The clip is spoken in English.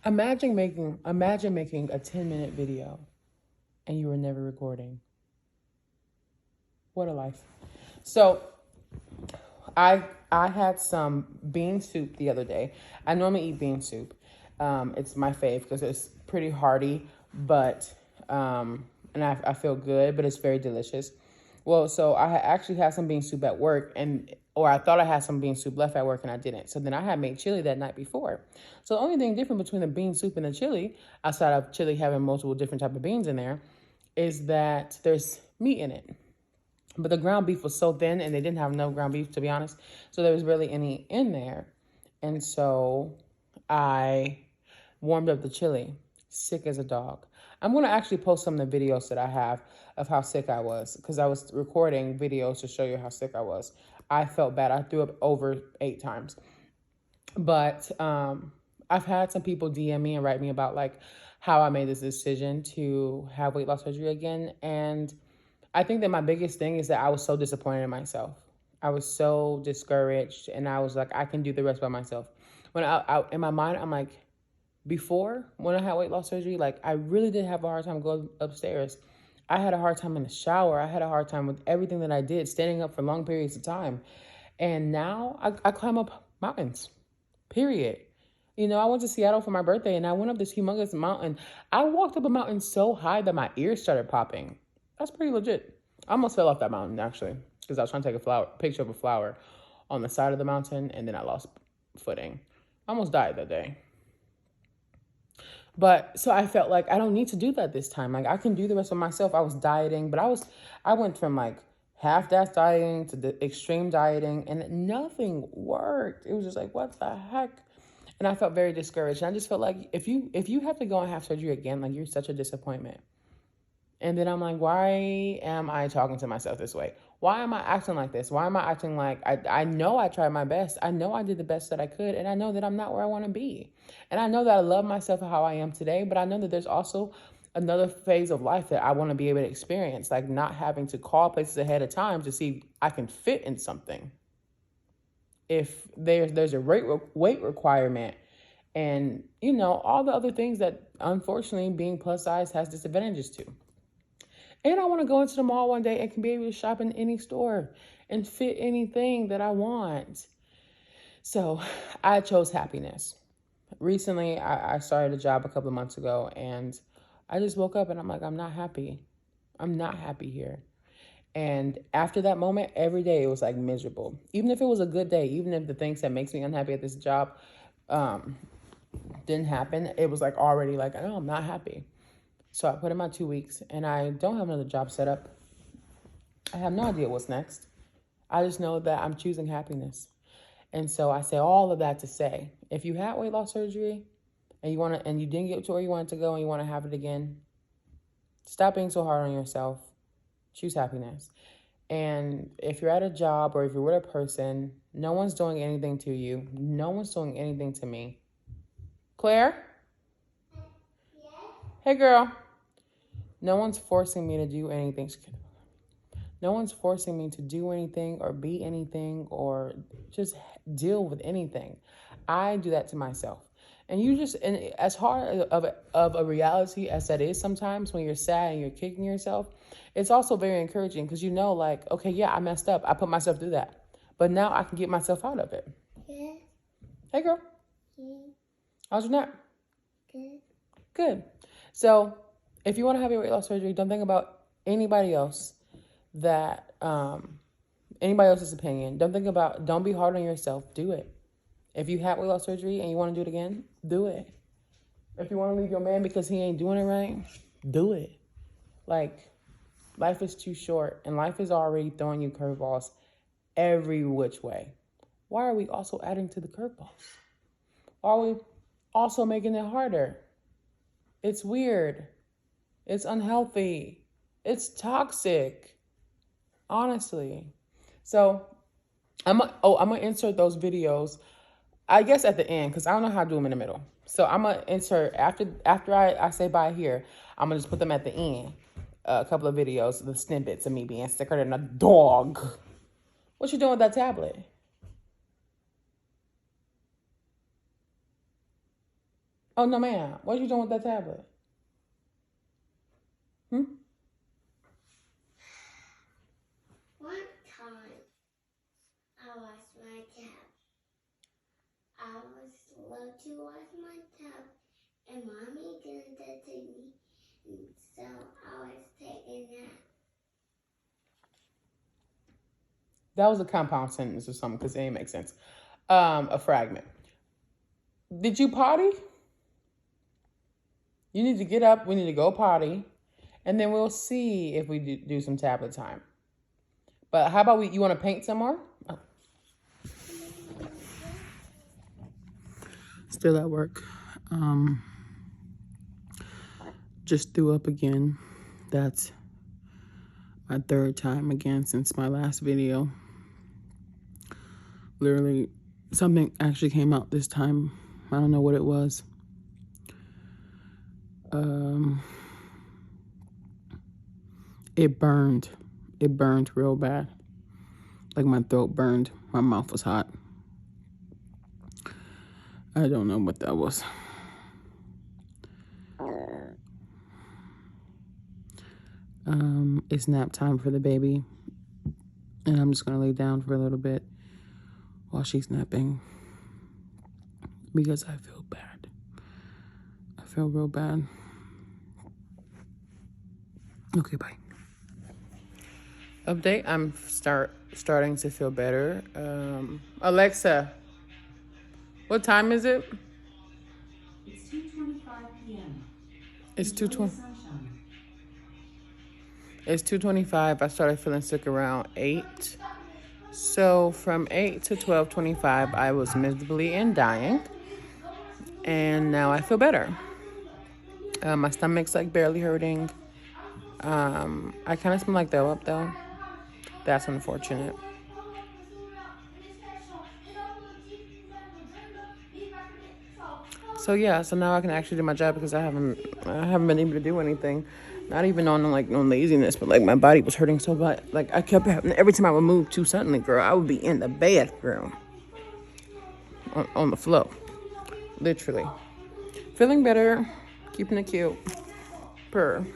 Imagine making a 10-minute video and you were never recording. What a life. So I I had some bean soup the other day. I normally eat bean soup. It's my fave because it's pretty hearty, but and I feel good, but it's very delicious. Well, so actually had some bean soup at work, or I thought I had some bean soup left at work, and I didn't. So then I had made chili that night before. So the only thing different between the bean soup and the chili, outside of chili having multiple different type of beans in there, is that there's meat in it. But the ground beef was so thin, and they didn't have no ground beef, to be honest. So there was barely any in there. And so I warmed up the chili, sick as a dog. I'm going to actually post some of the videos that I have of how sick I was, because I was recording videos to show you how sick I was. I felt bad. I threw up over 8 times. But I've had some people DM me and write me about like how I made this decision to have weight loss surgery again. And I think that my biggest thing is that I was so disappointed in myself. I was so discouraged, and I was like, I can do the rest by myself. When in my mind, I'm like, before when I had weight loss surgery, like I really did have a hard time going upstairs. I had a hard time in the shower. I had a hard time with everything that I did, standing up for long periods of time. And now I climb up mountains, period. You know, I went to Seattle for my birthday, and I went up this humongous mountain. I walked up a mountain so high that my ears started popping. That's pretty legit. I almost fell off that mountain, actually, because I was trying to take a picture of a flower on the side of the mountain, and then I lost footing. I almost died that day. But so I felt like I don't need to do that this time. Like I can do the rest of myself. I was dieting, but I went from like half-assed dieting to the extreme dieting, and nothing worked. It was just like, what the heck? And I felt very discouraged. And I just felt like if you have to go and have surgery again, like you're such a disappointment. And then I'm like, why am I talking to myself this way? Why am I acting like this? Why am I acting like I know I tried my best. I know I did the best that I could. And I know that I'm not where I want to be. And I know that I love myself for how I am today. But I know that there's also another phase of life that I want to be able to experience. Like not having to call places ahead of time to see if I can fit in something. If there's a weight requirement and, you know, all the other things that unfortunately being plus size has disadvantages to. And I want to go into the mall one day and can be able to shop in any store and fit anything that I want. So I chose happiness. Recently, I started a job a couple of months ago, and I just woke up and I'm like, I'm not happy. I'm not happy here. And after that moment, every day it was like miserable. Even if it was a good day, even if the things that makes me unhappy at this job didn't happen, it was like already like, oh, I'm not happy. So I put in my 2 weeks, and I don't have another job set up. I have no idea what's next. I just know that I'm choosing happiness. And so I say all of that to say, if you had weight loss surgery and you didn't get to where you wanted to go and you want to have it again, stop being so hard on yourself. Choose happiness. And if you're at a job or if you're with a person, no one's doing anything to you. No one's doing anything to me. Claire? Hey, girl. No one's forcing me to do anything. No one's forcing me to do anything or be anything or just deal with anything. I do that to myself. And as hard of a reality as that is sometimes when you're sad and you're kicking yourself, it's also very encouraging because you know, like, okay, yeah, I messed up. I put myself through that. But now I can get myself out of it. Yeah. Hey, girl. Yeah. How's your nap? Good. Good. So if you want to have your weight loss surgery, don't think about anybody else anybody else's opinion. Don't be hard on yourself. Do it. If you had weight loss surgery and you want to do it again, do it. If you want to leave your man because he ain't doing it right, do it. Like, life is too short and life is already throwing you curveballs every which way. Why are we also adding to the curveballs? Why are we also making it harder? It's weird. It's unhealthy. It's toxic. Honestly. So I'm gonna insert those videos, I guess at the end, because I don't know how to do them in the middle. So I'm gonna insert after I say bye here, I'm gonna just put them at the end. A couple of videos, the snippets of me being sicker than a dog. What you doing with that tablet? Oh, no, ma'am. What are you doing with that tablet? Hmm? One time, I watched my tab. I was slow to watch my tab, and Mommy didn't take me, and so I was taking that. That was a compound sentence or something because it didn't make sense. A fragment. Did you potty? You need to get up. We need to go potty. And then we'll see if we do some tablet time. But how about you want to paint some more? Oh. Still at work. Just threw up again. That's my third time again since my last video. Literally, something actually came out this time. I don't know what it was. It burned. It burned real bad. Like my throat burned. My mouth was hot. I don't know what that was. It's nap time for the baby. And I'm just going to lay down for a little bit while she's napping. Because I feel bad. I feel real bad. Okay, bye. Update, I'm starting to feel better. Alexa, what time is it? It's 2:25 p.m. It's 2:20. It's 2:25. I started feeling sick around 8. So from 8 to 12:25, I was miserably and dying. And now I feel better. My stomach's like barely hurting. I kind of smell like throw up though. That's unfortunate. So yeah, so now I can actually do my job because I haven't been able to do anything. Not even on like no laziness, but like my body was hurting so bad. Like I kept having, every time I would move too suddenly, girl, I would be in the bathroom on the floor, literally. Feeling better, keeping it cute. Purr.